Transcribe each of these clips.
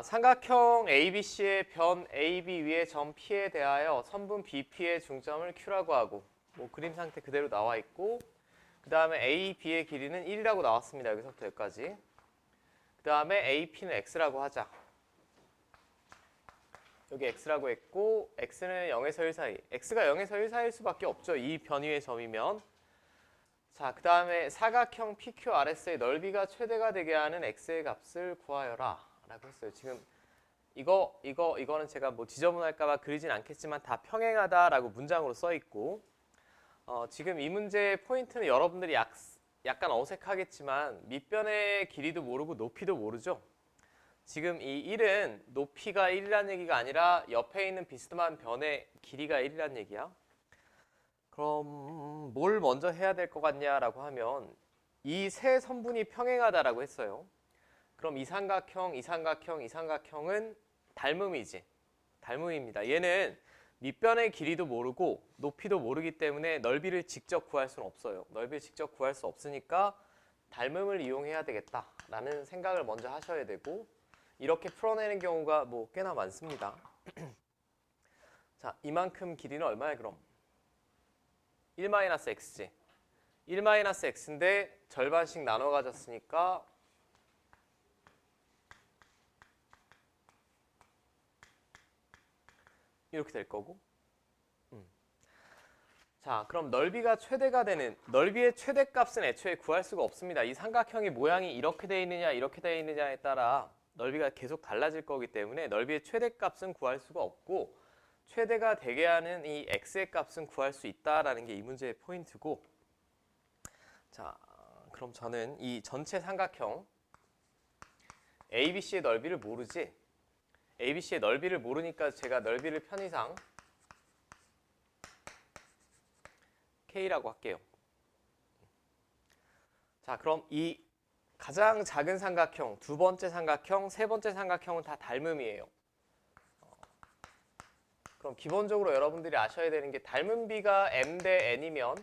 삼각형 ABC의 변 AB 위의 점 P에 대하여 선분 BP의 중점을 Q라고 하고, 뭐 그림 상태 그대로 나와 있고, 그 다음에 AB의 길이는 1이라고 나왔습니다. 여기서부터 여기까지. 그 다음에 AP는 X라고 하자. 여기 X라고 했고, X는 0에서 1 사이. X가 0에서 1 사이일 수밖에 없죠. 이 변 위의 점이면. 자, 그 다음에 사각형 PQRS의 넓이가 최대가 되게 하는 X의 값을 구하여라 라고 했어요. 지금 이거는 제가 뭐 지저분할까봐 그리진 않겠지만 다 평행하다 라고 문장으로 써 있고, 지금 이 문제의 포인트는 여러분들이 약간 어색하겠지만 밑변의 길이도 모르고 높이도 모르죠. 지금 이 1은 높이가 1이라는 얘기가 아니라 옆에 있는 비스듬한 변의 길이가 1이라는 얘기야. 그럼 뭘 먼저 해야 될 것 같냐라고 하면 이 세 선분이 평행하다라고 했어요. 그럼 이 삼각형, 이 삼각형, 이 삼각형은 닮음이지. 닮음입니다. 얘는 밑변의 길이도 모르고 높이도 모르기 때문에 넓이를 직접 구할 수는 없어요. 넓이를 직접 구할 수 없으니까 닮음을 이용해야 되겠다라는 생각을 먼저 하셔야 되고, 이렇게 풀어내는 경우가 뭐 꽤나 많습니다. 자, 이만큼 길이는 얼마야 그럼? 1-x지. 1-x인데 절반씩 나눠 가졌으니까 이렇게 될 거고. 자, 그럼 넓이가 최대가 되는, 넓이의 최대값은 애초에 구할 수가 없습니다. 이 삼각형의 모양이 이렇게 돼 있느냐 이렇게 돼 있느냐에 따라 넓이가 계속 달라질 거기 때문에 넓이의 최대값은 구할 수가 없고, 최대가 되게 하는 이 x의 값은 구할 수 있다라는 게 이 문제의 포인트고, 자, 그럼 저는 이 전체 삼각형 ABC의 넓이를 모르지? ABC의 넓이를 모르니까 제가 넓이를 편의상 K라고 할게요. 자, 그럼 이 가장 작은 삼각형, 두 번째 삼각형, 세 번째 삼각형은 다 닮음이에요. 그럼 기본적으로 여러분들이 아셔야 되는 게 닮은 비가 m 대 n이면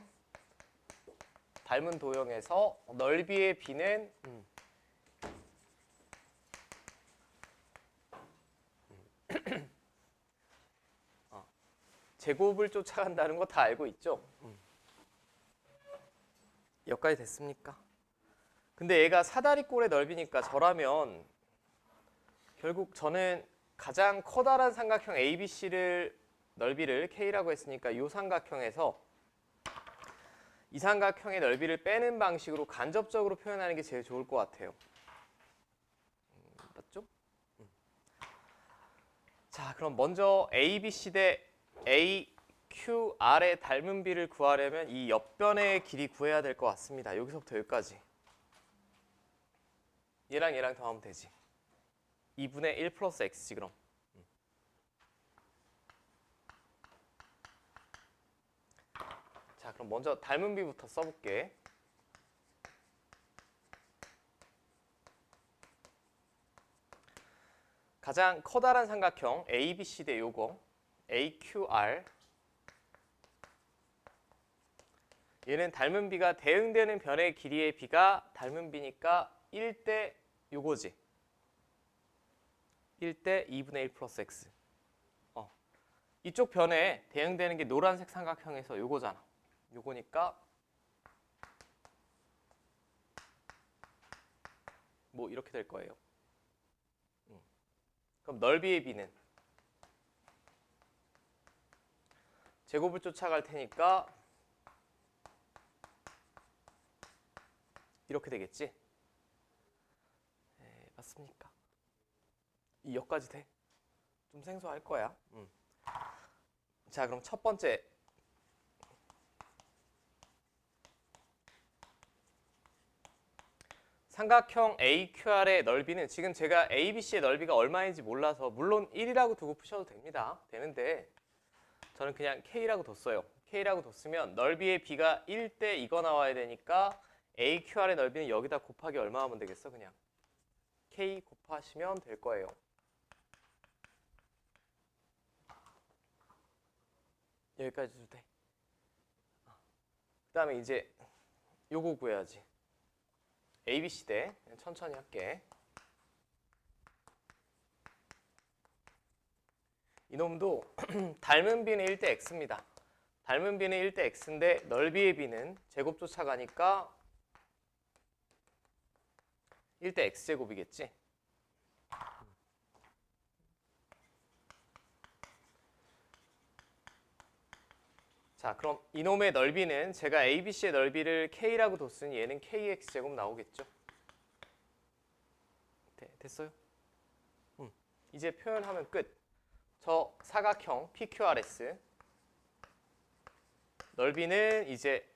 닮은 도형에서 넓이의 비는 제곱을 쫓아간다는 거 다 알고 있죠? 여기까지 됐습니까? 근데 얘가 사다리꼴의 넓이니까 저라면 결국 저는 가장 커다란 삼각형 ABC를 넓이를 K라고 했으니까 이 삼각형에서 이 삼각형의 넓이를 빼는 방식으로 간접적으로 표현하는 게 제일 좋을 것 같아요. 맞죠? 자, 그럼 먼저 ABC 대 AQR의 닮은 비를 구하려면 이 옆변의 길이 구해야 될 것 같습니다. 여기서부터 여기까지. 얘랑 얘랑 더하면 되지. 2분의 1 플러스 x지 그럼. 자, 그럼 먼저 닮은 비부터 써볼게. 가장 커다란 삼각형 ABC 대 요거 AQR, 얘는 닮은 비가 대응되는 변의 길이의 비가 닮은 비니까 1대 요거지. 1대 2분의 1 플러스 x. 이쪽 변에 대응되는 게 노란색 삼각형에서 요거잖아. 요거니까 뭐 이렇게 될 거예요. 그럼 넓이의 비는 제곱을 쫓아갈 테니까 이렇게 되겠지? 네, 맞습니까? 이 역까지 돼? 좀 생소할 거야. 자, 그럼 첫 번째 삼각형 AQR의 넓이는, 지금 제가 ABC의 넓이가 얼마인지 몰라서 물론 1이라고 두고 푸셔도 됩니다. 되는데 저는 그냥 K라고 뒀어요. K라고 뒀으면 넓이의 B가 1대 이거 나와야 되니까 AQR의 넓이는 여기다 곱하기 얼마 하면 되겠어? 그냥 K 곱하시면 될 거예요. 여기까지 해도 돼. 그 다음에 이제 요거 구해야지. ABC 대 천천히 할게. 이놈도 닮은 b는 1대 x입니다. 닮은 b는 1대 x인데 넓이의 b는 제곱 쫓아가니까 1대 x제곱이겠지. 자, 그럼 이놈의 넓이는 제가 ABC의 넓이를 K라고 뒀으니 얘는 KX제곱 나오겠죠. 됐어요? 이제 표현하면 끝. 저 사각형 PQRS 넓이는 이제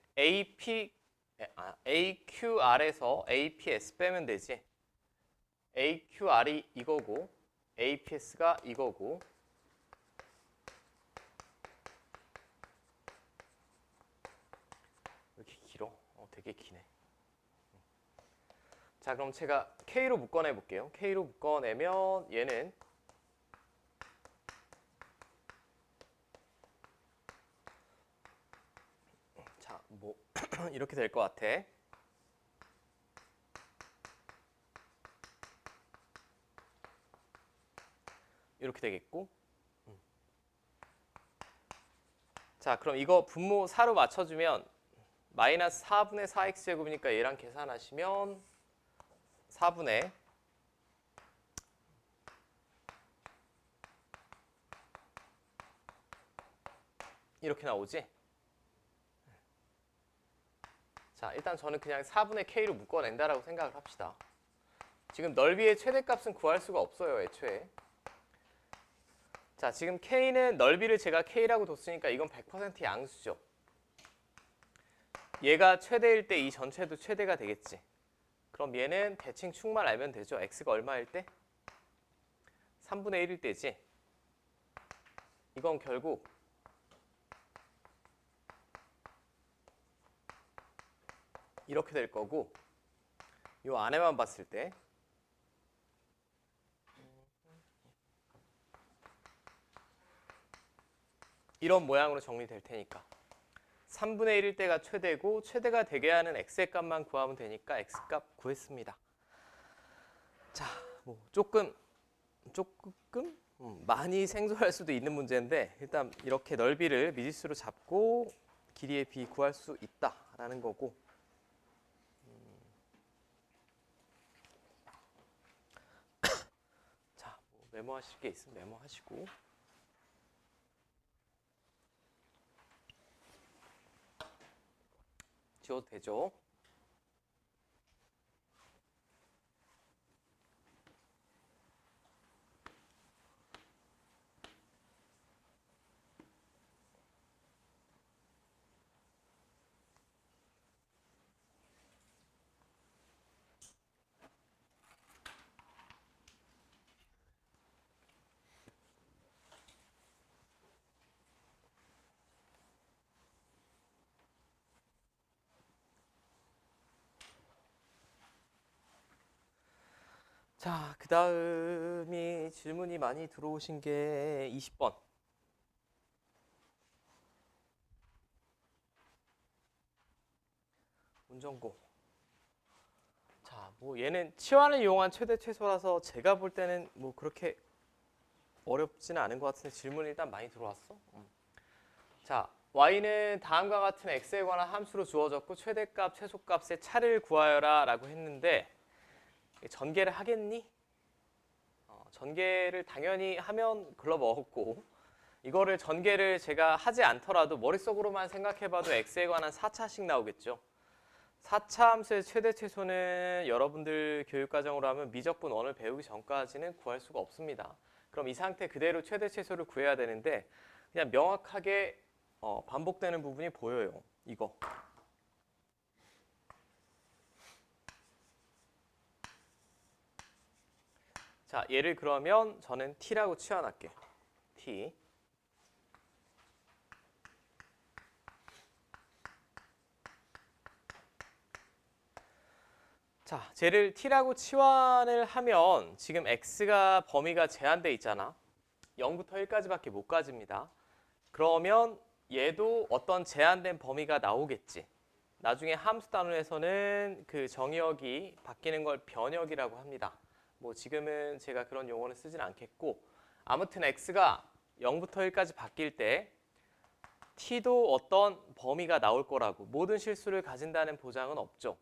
AQR에서 APS 빼면 되지. AQR이 이거고 APS가 이거고 되게 기네. 자, 그럼 제가 K로 묶어내 볼게요. K로 묶어내면 얘는 자, 뭐 이렇게 될 것 같아. 이렇게 되겠고. 자, 그럼 이거 분모 4로 맞춰주면 마이너스 4분의 4x제곱이니까 얘랑 계산하시면 4분의 이렇게 나오지? 자, 일단 저는 그냥 4분의 k로 묶어낸다라고 생각을 합시다. 지금 넓이의 최대값은 구할 수가 없어요, 애초에. 자, 지금 k는 넓이를 제가 k라고 뒀으니까 이건 100% 양수죠. 얘가 최대일 때 이 전체도 최대가 되겠지. 그럼 얘는 대칭 축만 알면 되죠. x가 얼마일 때? 3분의 1일 때지. 이건 결국 이렇게 될 거고 이 안에만 봤을 때 이런 모양으로 정리될 테니까 3분의 1일 때가 최대고 최대가 되게 하는 x의 값만 구하면 되니까 x값 구했습니다. 자, 뭐 조금 많이 생소할 수도 있는 문제인데 일단 이렇게 넓이를 미지수로 잡고 길이의 b 구할 수 있다라는 거고 자, 뭐 메모하실 게 있으면 메모하시고 지워도 되죠. 자, 그 다음이 질문이 많이 들어오신 게 20번. 운전고. 자, 뭐 얘는 치환을 이용한 최대 최소라서 제가 볼 때는 뭐 그렇게 어렵지는 않은 것 같은데 질문이 일단 많이 들어왔어. 자, y는 다음과 같은 x에 관한 함수로 주어졌고 최대값, 최소값의 차를 구하여라 라고 했는데 전개를 하겠니? 전개를 당연히 하면 글러먹었고 이거를 전개를 제가 하지 않더라도 머릿속으로만 생각해봐도 x에 관한 4차씩 나오겠죠. 4차 함수의 최대 최소는 여러분들 교육과정으로 하면 미적분 1을 배우기 전까지는 구할 수가 없습니다. 그럼 이 상태 그대로 최대 최소를 구해야 되는데 그냥 명확하게 반복되는 부분이 보여요. 이거. 자, 얘를 그러면 저는 t라고 치환할게요. t. 자, 쟤를 t라고 치환을 하면 지금 x가 범위가 제한돼 있잖아. 0부터 1까지밖에 못 가집니다. 그러면 얘도 어떤 제한된 범위가 나오겠지. 나중에 함수 단원에서는 그 정의역이 바뀌는 걸 변역이라고 합니다. 뭐 지금은 제가 그런 용어는 쓰진 않겠고 아무튼 x가 0부터 1까지 바뀔 때 t도 어떤 범위가 나올 거라고 모든 실수를 가진다는 보장은 없죠.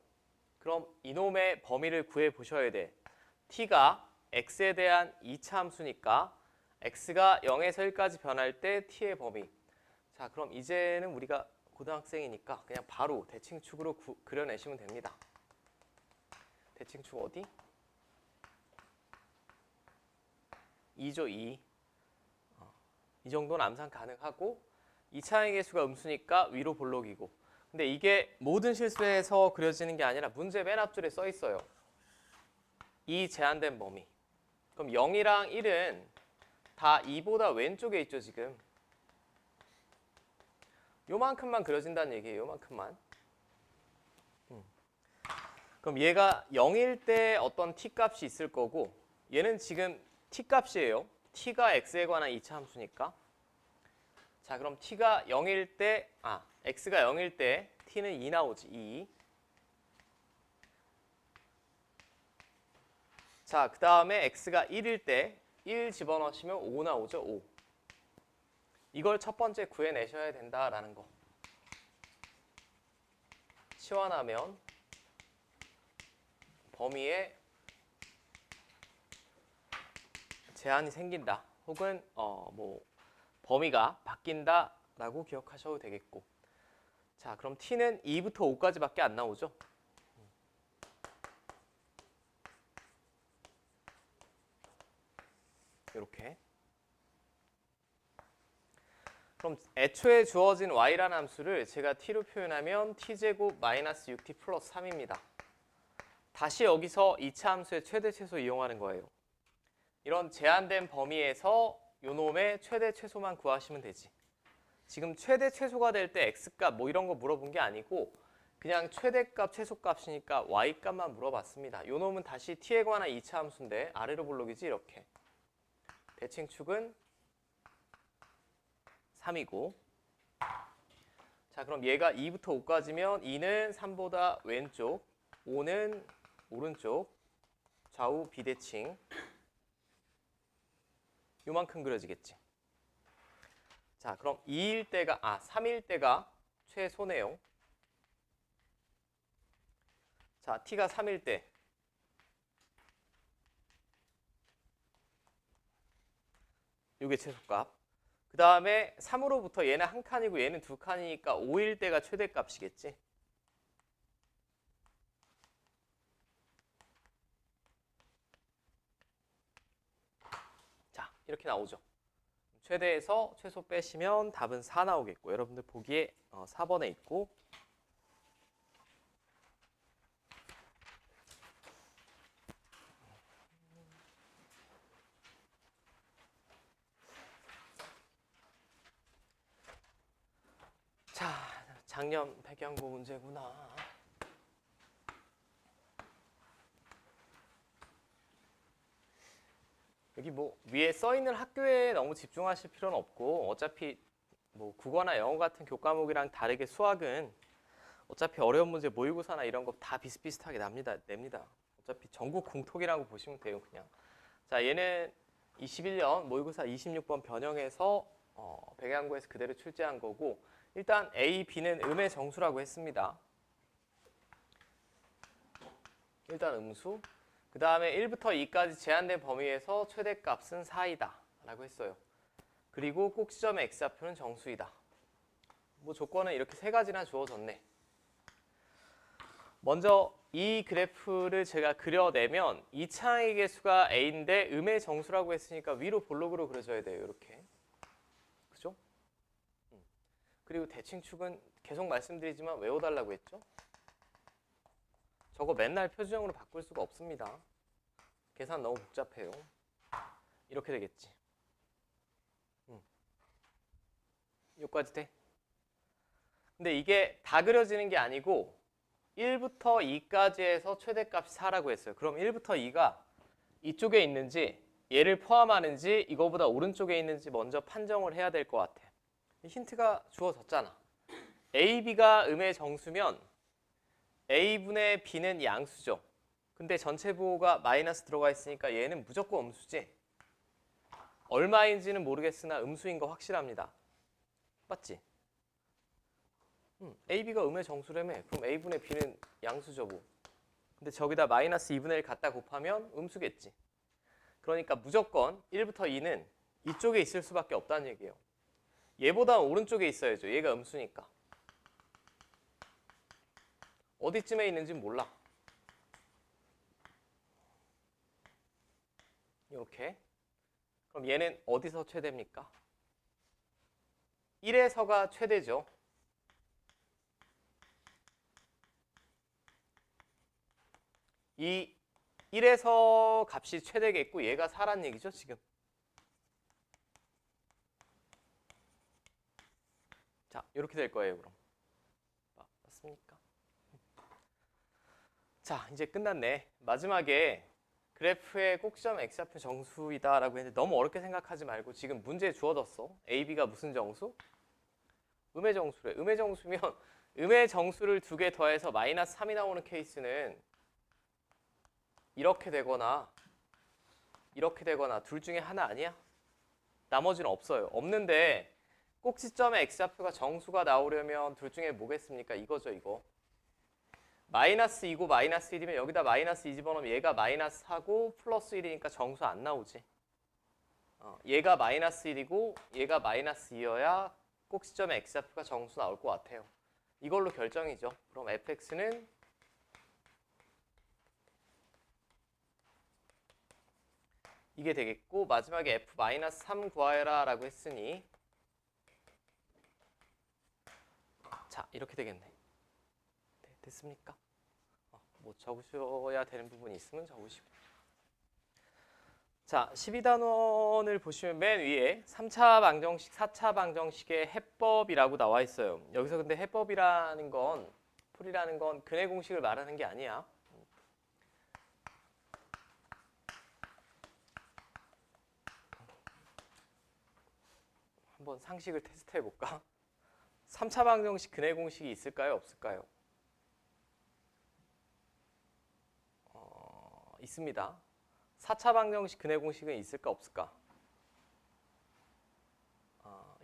그럼 이놈의 범위를 구해 보셔야 돼. t가 x에 대한 2차 함수니까 x가 0에서 1까지 변할 때 t의 범위. 자, 그럼 이제는 우리가 고등학생이니까 그냥 바로 대칭축으로 그려내시면 됩니다. 대칭축 어디? 2죠, 2. 이 정도는 암산 가능하고 2차항의 개수가 음수니까 위로 볼록이고. 근데 이게 모든 실수에서 그려지는 게 아니라 문제 맨 앞줄에 써 있어요. 이 제한된 범위. 그럼 0이랑 1은 다 2보다 왼쪽에 있죠, 지금. 요만큼만 그려진다는 얘기예요, 요만큼만. 그럼 얘가 0일 때 어떤 t 값이 있을 거고 얘는 지금 t 값이에요. t가 x에 관한 2차 함수니까. 자, 그럼 t가 0일 때, x가 0일 때 t는 2 나오지, 2. 자, 그 다음에 x가 1일 때 1 집어넣으시면 5 나오죠, 5. 이걸 첫 번째 구해내셔야 된다라는 거. 치환하면 범위에 제한이 생긴다. 혹은 범위가 바뀐다라고 기억하셔도 되겠고. 자, 그럼 t는 2부터 5까지밖에 안 나오죠. 이렇게. 그럼 애초에 주어진 y라는 함수를 제가 t로 표현하면 t제곱 마이너스 6t 플러스 3입니다. 다시 여기서 2차 함수의 최대 최소 이용하는 거예요. 이런 제한된 범위에서 요놈의 최대 최소만 구하시면 되지. 지금 최대 최소가 될 때 x값 뭐 이런 거 물어본 게 아니고 그냥 최대값 최소값이니까 y값만 물어봤습니다. 요놈은 다시 t에 관한 2차 함수인데 아래로 볼록이지 이렇게. 대칭축은 3이고. 자, 그럼 얘가 2부터 5까지면 2는 3보다 왼쪽, 5는 오른쪽, 좌우 비대칭. 요만큼 그려지겠지. 자, 그럼 3일 때가 최소네요. 자, t가 3일 때 요게 최소값. 그 다음에 3으로부터 얘는 한 칸이고 얘는 두 칸이니까 5일 때가 최대값이겠지. 자, 이렇게 나오죠. 최대에서 최소 빼시면 답은 4 나오겠고 여러분들 보기에 4번에 있고. 자, 작년 배경고 문제구나. 여기 뭐 위에 써 있는 학교에 너무 집중하실 필요는 없고 어차피 뭐 국어나 영어 같은 교과목이랑 다르게 수학은 어차피 어려운 문제 모의고사나 이런 거 다 비슷비슷하게 냅니다. 어차피 전국 공통이라고 보시면 돼요, 그냥. 자, 얘는 21년 모의고사 26번 변형해서 백양고에서 그대로 출제한 거고 일단 A, B는 음의 정수라고 했습니다. 일단 음수. 그 다음에 1부터 2까지 제한된 범위에서 최대값은 4이다 라고 했어요. 그리고 꼭지점의 x좌표는 정수이다. 뭐 조건은 이렇게 세 가지나 주어졌네. 먼저 이 그래프를 제가 그려내면 2차항의 개수가 a인데 음의 정수라고 했으니까 위로 볼록으로 그려줘야 돼요. 이렇게. 그죠? 그리고 대칭축은 계속 말씀드리지만 외워달라고 했죠. 저거 맨날 표준형으로 바꿀 수가 없습니다. 계산 너무 복잡해요. 이렇게 되겠지. 여기까지 돼? 근데 이게 다 그려지는 게 아니고 1부터 2까지 해서 최대값이 4라고 했어요. 그럼 1부터 2가 이쪽에 있는지 얘를 포함하는지 이거보다 오른쪽에 있는지 먼저 판정을 해야 될 것 같아. 힌트가 주어졌잖아. A, B가 음의 정수면 A분의 B는 양수죠. 근데 전체 부호가 마이너스 들어가 있으니까 얘는 무조건 음수지. 얼마인지는 모르겠으나 음수인 거 확실합니다. 맞지? AB가 음의 정수라며. 그럼 A분의 B는 양수죠 뭐. 근데 저기다 마이너스 2분의 1 갖다 곱하면 음수겠지. 그러니까 무조건 1부터 2는 이쪽에 있을 수밖에 없다는 얘기예요. 얘보다 오른쪽에 있어야죠. 얘가 음수니까. 어디쯤에 있는지 몰라. 이렇게. 그럼 얘는 어디서 최대입니까? 1에서가 최대죠. 이 1에서 값이 최대겠고 얘가 4란 얘기죠, 지금. 자, 이렇게 될 거예요, 그럼. 맞습니까? 자, 이제 끝났네. 마지막에 그래프의 꼭지점 x좌표 정수이다라고 했는데 너무 어렵게 생각하지 말고 지금 문제에 주어졌어. AB가 무슨 정수? 음의 정수래. 음의 정수면 음의 정수를 2개 더해서 마이너스 3이 나오는 케이스는 이렇게 되거나 이렇게 되거나 둘 중에 하나 아니야? 나머지는 없어요. 없는데 꼭지점의 x좌표가 정수가 나오려면 둘 중에 뭐겠습니까? 이거죠, 이거. 마이너스 2고 마이너스 1이면 여기다 마이너스 2 집어넣으면 얘가 마이너스 4고 플러스 1이니까 정수 안 나오지. 얘가 마이너스 1이고 얘가 마이너스 2여야 꼭지점의 x좌표가 정수 나올 것 같아요. 이걸로 결정이죠. 그럼 fx는 이게 되겠고 마지막에 f-3 구하여라 라고 했으니 자, 이렇게 되겠네. 네, 됐습니까? 뭐 적으셔야 되는 부분이 있으면 적으시고. 자, 12단원을 보시면 맨 위에 3차 방정식, 4차 방정식의 해법이라고 나와 있어요. 여기서 근데 해법이라는 건, 풀이라는 건 근해 공식을 말하는 게 아니야. 한번 상식을 테스트 해볼까? 3차 방정식 근해 공식이 있을까요? 없을까요? 있습니다. 4차 방정식 근해 공식은 있을까 없을까?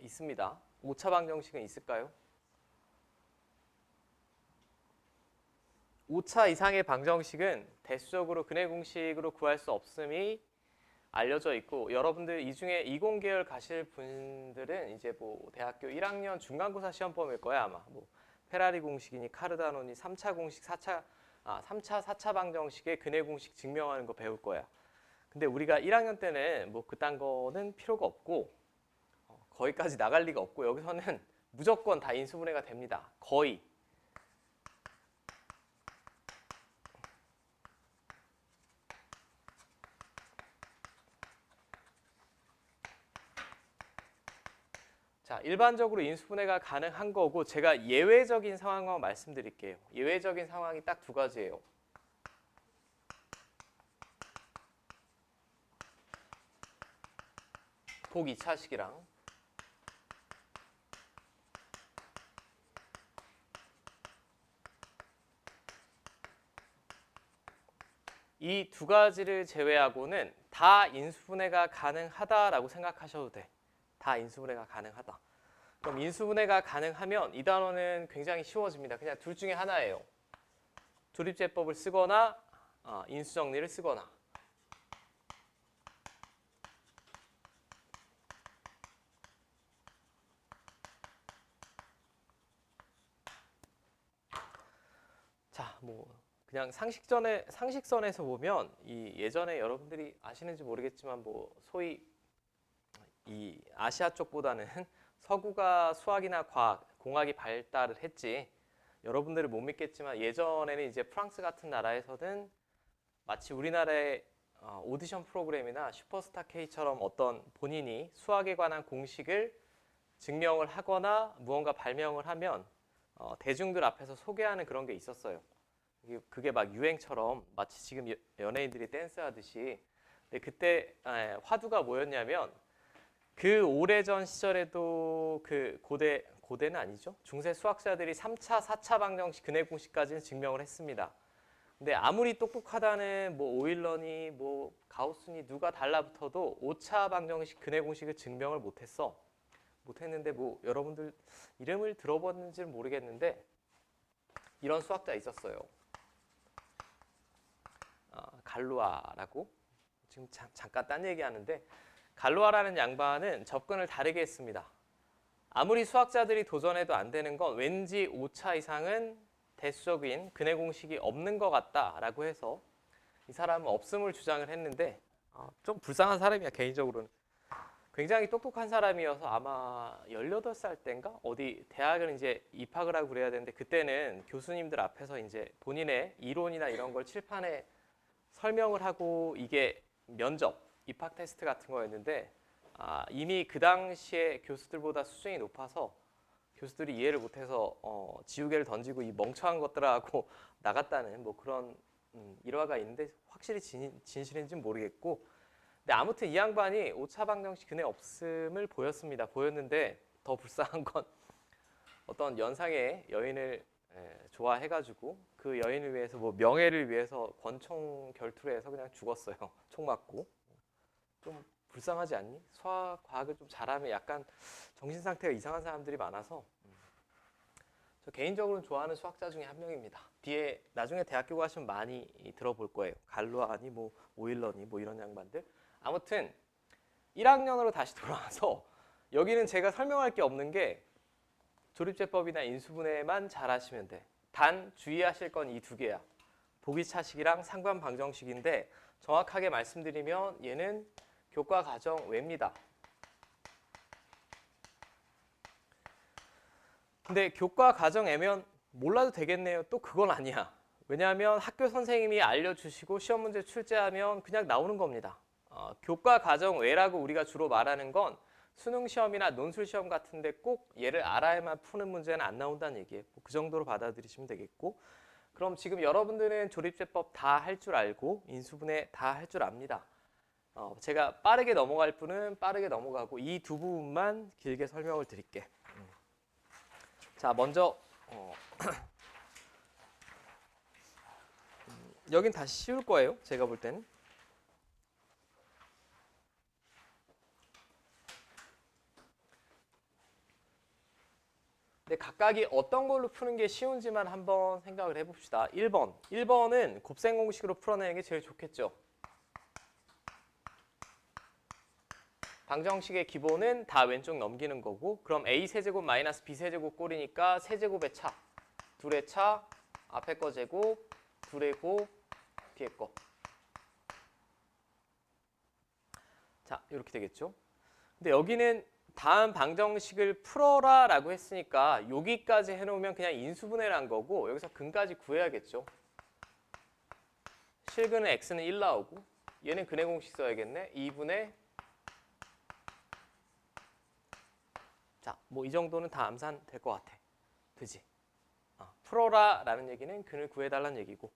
있습니다. 5차 방정식은 있을까요? 5차 이상의 방정식은 대수적으로 근해 공식으로 구할 수 없음이 알려져 있고 여러분들 이 중에 이공계열 가실 분들은 이제 뭐 대학교 1학년 중간고사 시험 범일 거야 아마. 뭐 페라리 공식이니 카르다노니 3차 공식 3차 4차 방정식의 근해 공식 증명하는 거 배울 거야. 근데 우리가 1학년 때는 뭐 그딴 거는 필요가 없고 거기까지 나갈 리가 없고 여기서는 무조건 다 인수분해가 됩니다. 거의. 자, 일반적으로 인수분해가 가능한 거고 제가 예외적인 상황만 말씀드릴게요. 예외적인 상황이 딱 두 가지예요. 복 2차식이랑 이 두 가지를 제외하고는 다 인수분해가 가능하다라고 생각하셔도 돼. 다 인수분해가 가능하다. 그럼 인수분해가 가능하면 이 단원은 굉장히 쉬워집니다. 그냥 둘 중에 하나예요. 조립제법을 쓰거나 인수정리를 쓰거나. 자, 뭐 그냥 상식선에서 보면 이 예전에 여러분들이 아시는지 모르겠지만 뭐 소위 이 아시아 쪽보다는 서구가 수학이나 과학, 공학이 발달을 했지. 여러분들은 못 믿겠지만 예전에는 이제 프랑스 같은 나라에서는 마치 우리나라의 오디션 프로그램이나 슈퍼스타 K처럼 어떤 본인이 수학에 관한 공식을 증명을 하거나 무언가 발명을 하면 대중들 앞에서 소개하는 그런 게 있었어요. 그게 막 유행처럼 마치 지금 연예인들이 댄스하듯이. 근데 그때 화두가 뭐였냐면 그 오래전 시절에도 그 고대는 아니죠. 중세 수학자들이 3차, 4차 방정식 근해 공식까지는 증명을 했습니다. 근데 아무리 똑똑하다는 뭐 오일러니 뭐 가우스니 누가 달라붙어도 오차 방정식 근해 공식을 증명을 못했어. 못했는데 뭐 여러분들 이름을 들어봤는지는 모르겠는데 이런 수학자 있었어요. 갈루아라고. 지금 잠깐 딴 얘기하는데 갈루아라는 양반은 접근을 다르게 했습니다. 아무리 수학자들이 도전해도 안 되는 건 왠지 오차 이상은 대수적인 근해 공식이 없는 것 같다라고 해서 이 사람은 없음을 주장을 했는데 좀 불쌍한 사람이야 개인적으로는. 굉장히 똑똑한 사람이어서 아마 18살 때인가 어디 대학을 이제 입학을 하고 그래야 되는데 그때는 교수님들 앞에서 이제 본인의 이론이나 이런 걸 칠판에 설명을 하고 이게 면접, 입학 테스트 같은 거였는데 이미 그 당시에 교수들보다 수준이 높아서 교수들이 이해를 못해서 지우개를 던지고 이 멍청한 것들하고 나갔다는 뭐 그런 일화가 있는데 확실히 진실인지는 모르겠고 근데 아무튼 이 양반이 오차 방정식 근해 없음을 보였는데 더 불쌍한 건 어떤 연상의 여인을 좋아해가지고 그 여인을 위해서 뭐 명예를 위해서 권총 결투를 해서 그냥 죽었어요. 총 맞고. 좀 불쌍하지 않니? 수학, 과학을 좀 잘하면 약간 정신 상태가 이상한 사람들이 많아서 저 개인적으로는 좋아하는 수학자 중에 한 명입니다. 뒤에 나중에 대학교 가시면 많이 들어볼 거예요. 갈루아니 뭐 오일러니 뭐 이런 양반들. 아무튼 1학년으로 다시 돌아와서 여기는 제가 설명할 게 없는 게 조립제법이나 인수분해만 잘하시면 돼. 단 주의하실 건 이 두 개야. 보기차식이랑 상관방정식인데 정확하게 말씀드리면 얘는 교과과정 외입니다. 근데 교과과정 애면 몰라도 되겠네요. 또 그건 아니야. 왜냐하면 학교 선생님이 알려주시고 시험 문제 출제하면 그냥 나오는 겁니다. 교과과정 외라고 우리가 주로 말하는 건 수능 시험이나 논술 시험 같은데 꼭 얘를 알아야만 푸는 문제는 안 나온다는 얘기예요. 그 정도로 받아들이시면 되겠고 그럼 지금 여러분들은 조립제법 다 할 줄 알고 인수분해 다 할 줄 압니다. 제가 빠르게 넘어갈 분은 빠르게 넘어가고 이 두 부분만 길게 설명을 드릴게. 자, 먼저 여긴 다시 쉬울 거예요. 제가 볼 때는. 근데 각각이 어떤 걸로 푸는 게 쉬운지만 한번 생각을 해봅시다. 1번. 1번은 곱셈 공식으로 풀어내는 게 제일 좋겠죠. 방정식의 기본은 다 왼쪽 넘기는 거고 그럼 a 세제곱 마이너스 b 세제곱 꼴이니까 세제곱의 차, 둘의 차, 앞에 거 제곱, 둘의 곱, 뒤에 거. 자, 이렇게 되겠죠. 근데 여기는 다음 방정식을 풀어라 라고 했으니까 여기까지 해놓으면 그냥 인수분해를 한 거고 여기서 근까지 구해야겠죠. 실근은 x는 1 나오고 얘는 근해 공식 써야겠네. 2분의 자, 뭐 이 정도는 다 암산될 것 같아. 되지? 풀어라 라는 얘기는 근을 구해달라는 얘기고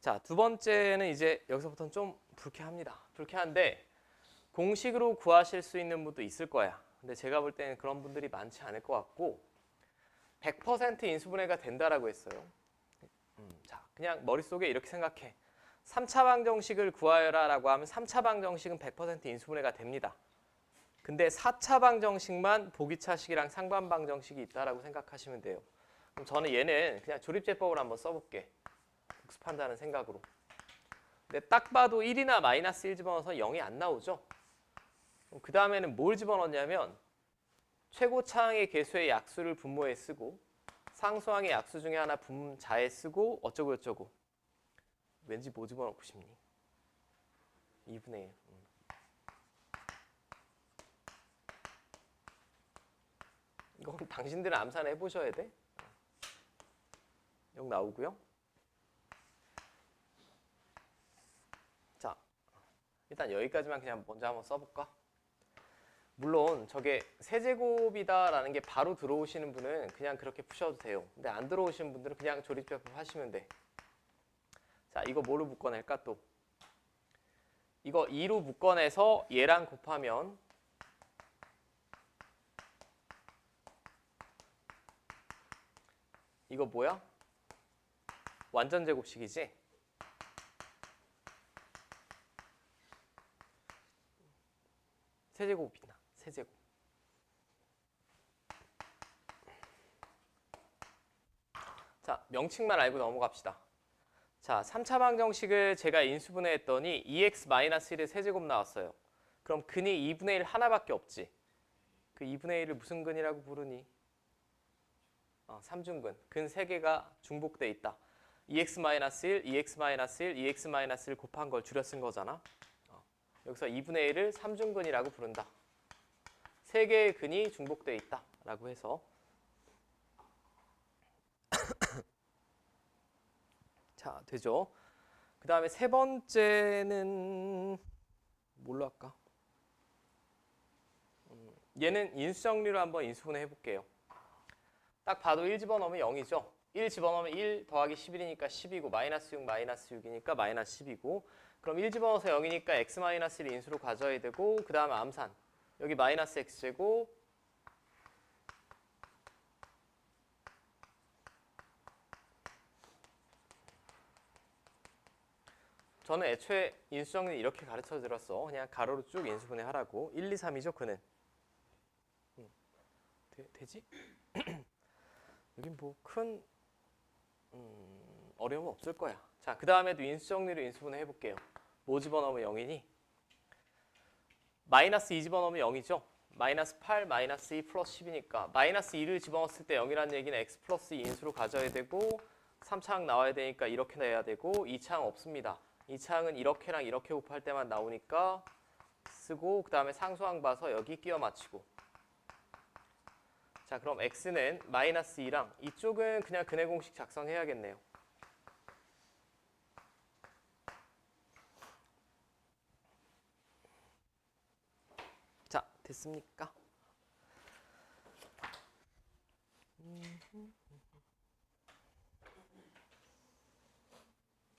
자, 두 번째는 이제 여기서부터는 좀 불쾌합니다. 불쾌한데 공식으로 구하실 수 있는 분도 있을 거야. 근데 제가 볼 때는 그런 분들이 많지 않을 것 같고 100% 인수분해가 된다라고 했어요. 자, 그냥 머릿속에 이렇게 생각해. 3차 방정식을 구하여라 라고 하면 3차 방정식은 100% 인수분해가 됩니다. 근데 4차 방정식만 보기차식이랑 상반방정식이 있다라고 생각하시면 돼요. 그럼 저는 얘는 그냥 조립제법을 한번 써볼게. 복습한다는 생각으로. 근데 딱 봐도 1이나 마이너스 1 집어넣어서 0이 안 나오죠. 그 다음에는 뭘 집어넣냐면 최고차항의 개수의 약수를 분모에 쓰고 상수항의 약수 중에 하나 분자에 쓰고 어쩌고 저쩌고. 왠지 뭐 집어넣고 싶니? 2분의 1. 이건 당신들은 암산해 보셔야 돼. 0 나오고요. 자, 일단 여기까지만 그냥 먼저 한번 써볼까? 물론 저게 세제곱이다라는 게 바로 들어오시는 분은 그냥 그렇게 푸셔도 돼요. 근데 안 들어오시는 분들은 그냥 조립제법 하시면 돼. 자, 이거 뭐로 묶어낼까 또? 이거 2로 묶어내서 얘랑 곱하면 이거 뭐야? 완전 제곱식이지? 세제곱이나 세제곱. 자, 명칭만 알고 넘어갑시다. 자, 3차 방정식을 제가 인수분해했더니 2x-1의 세제곱 나왔어요. 그럼 근이 2분의 1 하나밖에 없지. 그 2분의 1을 무슨 근이라고 부르니? 삼중근. 근 3개가 중복돼 있다. 2x-1, 2x-1, 2x-1 곱한 걸 줄여 쓴 거잖아. 여기서 2분의 1을 삼중근이라고 부른다. 3개의 근이 중복돼 있다 라고 해서 자, 되죠. 그 다음에 세 번째는 뭘로 할까? 얘는 인수정리로 한번 인수분해 해볼게요. 딱 봐도 1 집어넣으면 0이죠. 1 집어넣으면 1 더하기 11이니까 10이고 마이너스 6, 마이너스 6이니까 마이너스 10이고 그럼 1 집어넣어서 0이니까 x-1을 인수로 가져야 되고 그 다음에 암산. 여기 마이너스 x제곱 저는 애초에 인수정리 이렇게 가르쳐 드렸어. 그냥 가로로 쭉 인수분해 하라고. 1, 2, 3이죠, 그는. 되지? 여긴 뭐 큰 어려움은 없을 거야. 자, 그 다음에도 인수정리로 인수분해 해볼게요. 뭐 집어넣으면 0이니? 마이너스 2 집어넣으면 0이죠? 마이너스 8, 마이너스 2 플러스 10이니까 마이너스 2를 집어넣었을 때 0이라는 얘기는 x 플러스 2 인수로 가져야 되고 3차항 나와야 되니까 이렇게 내야 되고 2차항 없습니다. 2차항은 이렇게랑 이렇게 곱할 때만 나오니까 쓰고 그 다음에 상수항 봐서 여기 끼워 맞추고 자, 그럼 x는 마이너스 2랑 이쪽은 그냥 근해 공식 작성해야겠네요. 자, 됐습니까?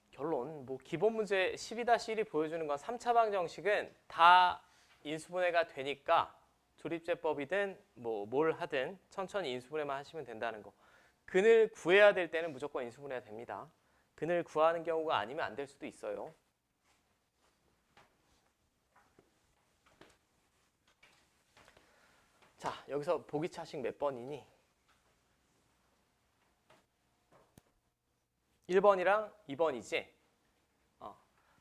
결론, 뭐 기본 문제 12-1이 보여주는 건 3차 방정식은 다 인수분해가 되니까 조립제법이든 뭐 뭘 하든 천천히 인수분해만 하시면 된다는 거. 근을 구해야 될 때는 무조건 인수분해가 됩니다. 근을 구하는 경우가 아니면 안 될 수도 있어요. 자, 여기서 보기차식 몇 번이니? 1번이랑 2번이지?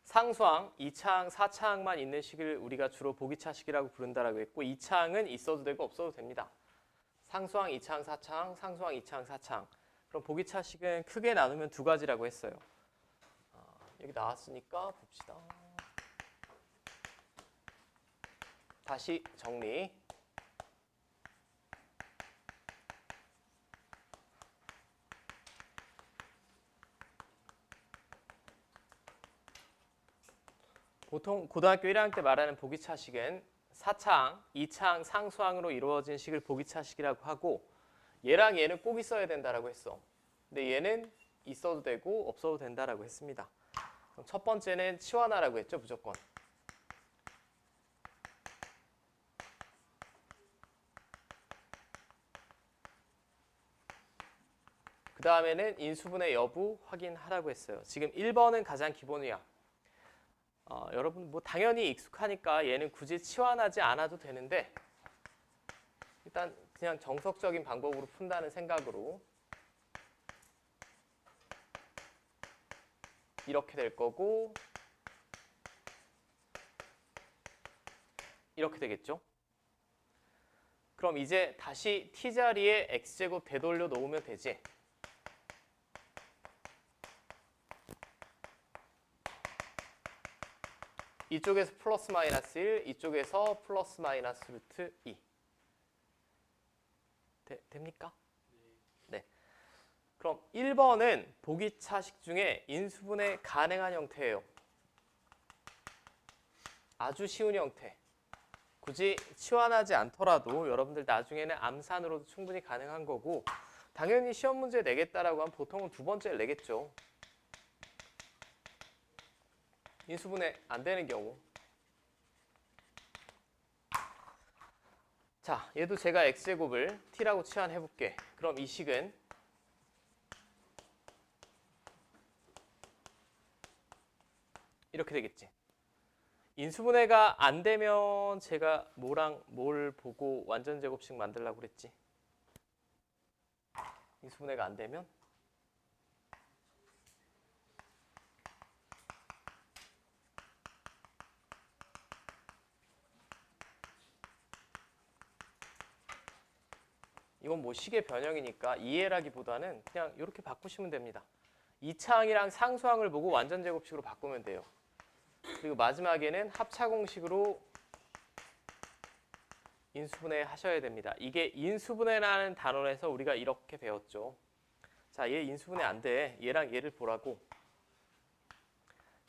상수항, 2차항, 4차항만 있는 식을 우리가 주로 보기차식이라고 부른다라고 했고 2차항은 있어도 되고 없어도 됩니다. 상수항, 2차항, 4차항, 상수항, 2차항, 4차항. 그럼 보기차식은 크게 나누면 두 가지라고 했어요. 여기 나왔으니까 봅시다. 다시 정리. 보통 고등학교 1학년 때 말하는 보기차식은 4차항, 2차항, 상수항으로 이루어진 식을 보기차식이라고 하고 얘랑 얘는 꼭 있어야 된다라고 했어. 근데 얘는 있어도 되고 없어도 된다라고 했습니다. 그럼 첫 번째는 치환하라고 했죠, 무조건. 그 다음에는 인수분해 여부 확인하라고 했어요. 지금 1번은 가장 기본이야. 여러분 뭐 당연히 익숙하니까 얘는 굳이 치환하지 않아도 되는데 일단 그냥 정석적인 방법으로 푼다는 생각으로 이렇게 될 거고 이렇게 되겠죠. 그럼 이제 다시 t자리에 x제곱 되돌려 놓으면 되지. 이쪽에서 플러스 마이너스 1, 이쪽에서 플러스 마이너스 루트 2. 됩니까? 네. 그럼 1번은 보기차식 중에 인수분해 가능한 형태예요. 아주 쉬운 형태. 굳이 치환하지 않더라도 여러분들 나중에는 암산으로도 충분히 가능한 거고 당연히 시험 문제 내겠다라고 하면 보통은 두 번째를 내겠죠. 인수분해 안 되는 경우. 자, 얘도 제가 x제곱을 t라고 치환해 볼게. 그럼 이 식은 이렇게 되겠지. 인수분해가 안 되면 제가 뭐랑 뭘 보고 완전 제곱식 만들려고 그랬지? 인수분해가 안 되면 이건 뭐 식의 변형이니까 이해라기보다는 그냥 이렇게 바꾸시면 됩니다. 이차항이랑 상수항을 보고 완전 제곱식으로 바꾸면 돼요. 그리고 마지막에는 합차 공식으로 인수분해 하셔야 됩니다. 이게 인수분해라는 단원에서 우리가 이렇게 배웠죠. 자, 얘 인수분해 안 돼. 얘랑 얘를 보라고.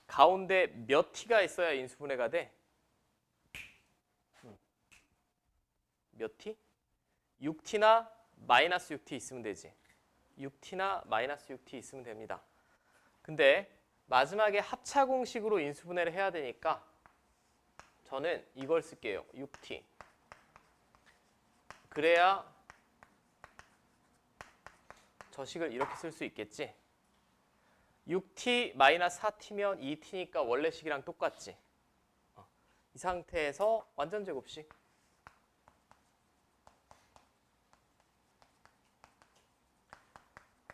가운데 몇 t가 있어야 인수분해가 돼? 몇 t? 6t나 마이너스 6t 있으면 되지. 6t나 마이너스 6t 있으면 됩니다. 근데 마지막에 합차 공식으로 인수분해를 해야 되니까 저는 이걸 쓸게요. 6t. 그래야 저 식을 이렇게 쓸 수 있겠지. 6t 마이너스 4t면 2t니까 원래 식이랑 똑같지. 이 상태에서 완전 제곱식.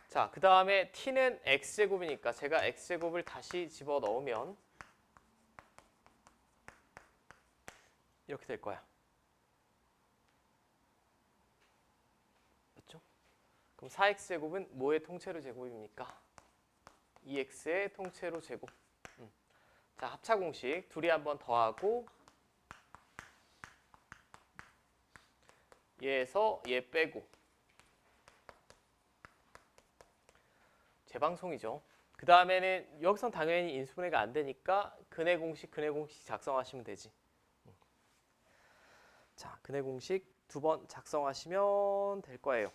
자, 그 다음에 t는 x제곱이니까 제가 x제곱을 다시 집어넣으면 이렇게 될 거야. 맞죠? 그럼 4x제곱은 뭐의 통째로 제곱입니까? 2x의 통째로 제곱. 자, 합차 공식 둘이 한번 더하고 얘에서 얘 빼고 재방송이죠. 그 다음에는 여기선 당연히 인수분해가 안 되니까 근해 공식 작성하시면 되지. 자, 근해 공식 두 번 작성하시면 될 거예요.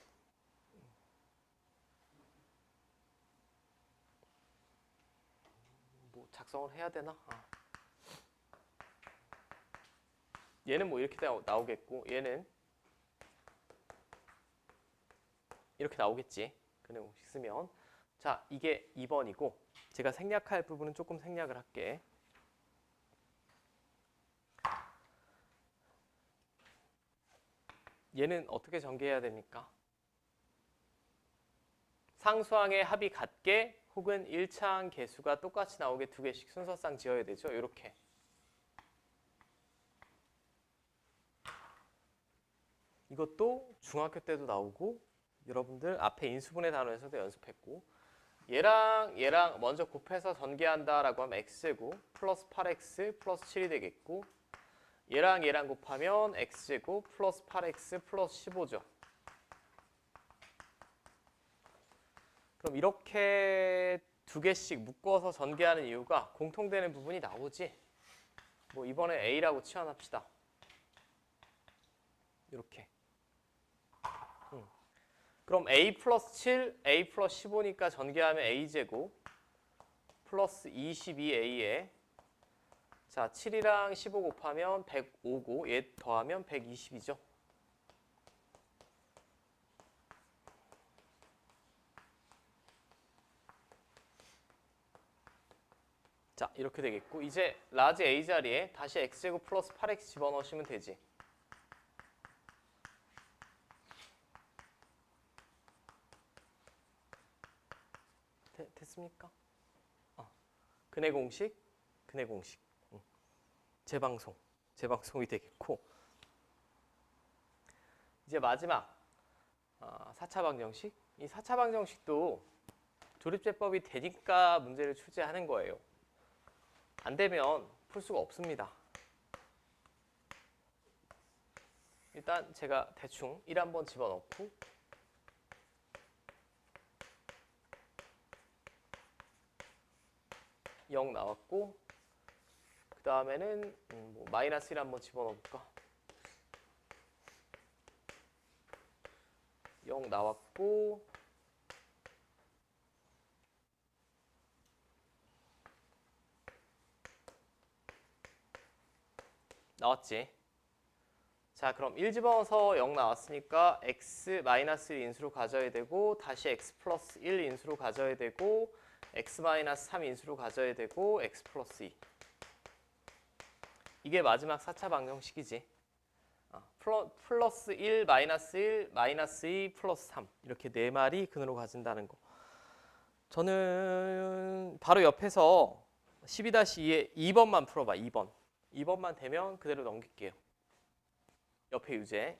뭐 작성을 해야 되나? 얘는 뭐 이렇게 나오겠고 얘는 이렇게 나오겠지. 근해 공식 쓰면. 자, 이게 2번이고 제가 생략할 부분은 조금 생략을 할게. 얘는 어떻게 전개해야 됩니까? 상수항의 합이 같게 혹은 1차항 개수가 똑같이 나오게 두 개씩 순서상 지어야 되죠. 이렇게. 이것도 중학교 때도 나오고 여러분들 앞에 인수분해 단원에서도 연습했고 얘랑 얘랑 먼저 곱해서 전개한다라고 하면 x제곱 플러스 8x 플러스 7이 되겠고 얘랑 얘랑 곱하면 x제곱 플러스 8x 플러스 15죠. 그럼 이렇게 두 개씩 묶어서 전개하는 이유가 공통되는 부분이 나오지. 뭐 이번에 a라고 치환합시다. 이렇게. 그럼 a 플러스 7, a 플러스 15니까 전개하면 a제곱 플러스 22a에 자 7이랑 15 곱하면 105고 얘 더하면 120이죠. 자 이렇게 되겠고 이제 라지 a 자리에 다시 x제곱 플러스 8x 집어넣으시면 되지. 됐습니까? 근해 공식, 근해 공식. 재방송이 되겠고 이제 마지막 4차 방정식. 이 4차 방정식도 조립제법이 되니까 문제를 출제하는 거예요. 안 되면 풀 수가 없습니다. 일단 제가 대충 1 한번 집어넣고 (0) 나왔고 그 다음에는 뭐 마이너스 1 한번 집어넣을까? 0 나왔고 나왔지. 자 그럼 1 집어넣어서 0 나왔으니까 x 마이너스 1 인수로 가져야 되고 다시 x 플러스 1 인수로 가져야 되고 x 마이너스 3 인수로 가져야 되고 x 플러스 2. 이게 마지막 4차 방정식이지. 플러스 1, 마이너스 1, 마이너스 2, 플러스 3 이렇게 네 마리 근으로 가진다는 거. 저는 바로 옆에서 12-2에 2번만 풀어봐. 2번만 되면 그대로 넘길게요. 옆에 유제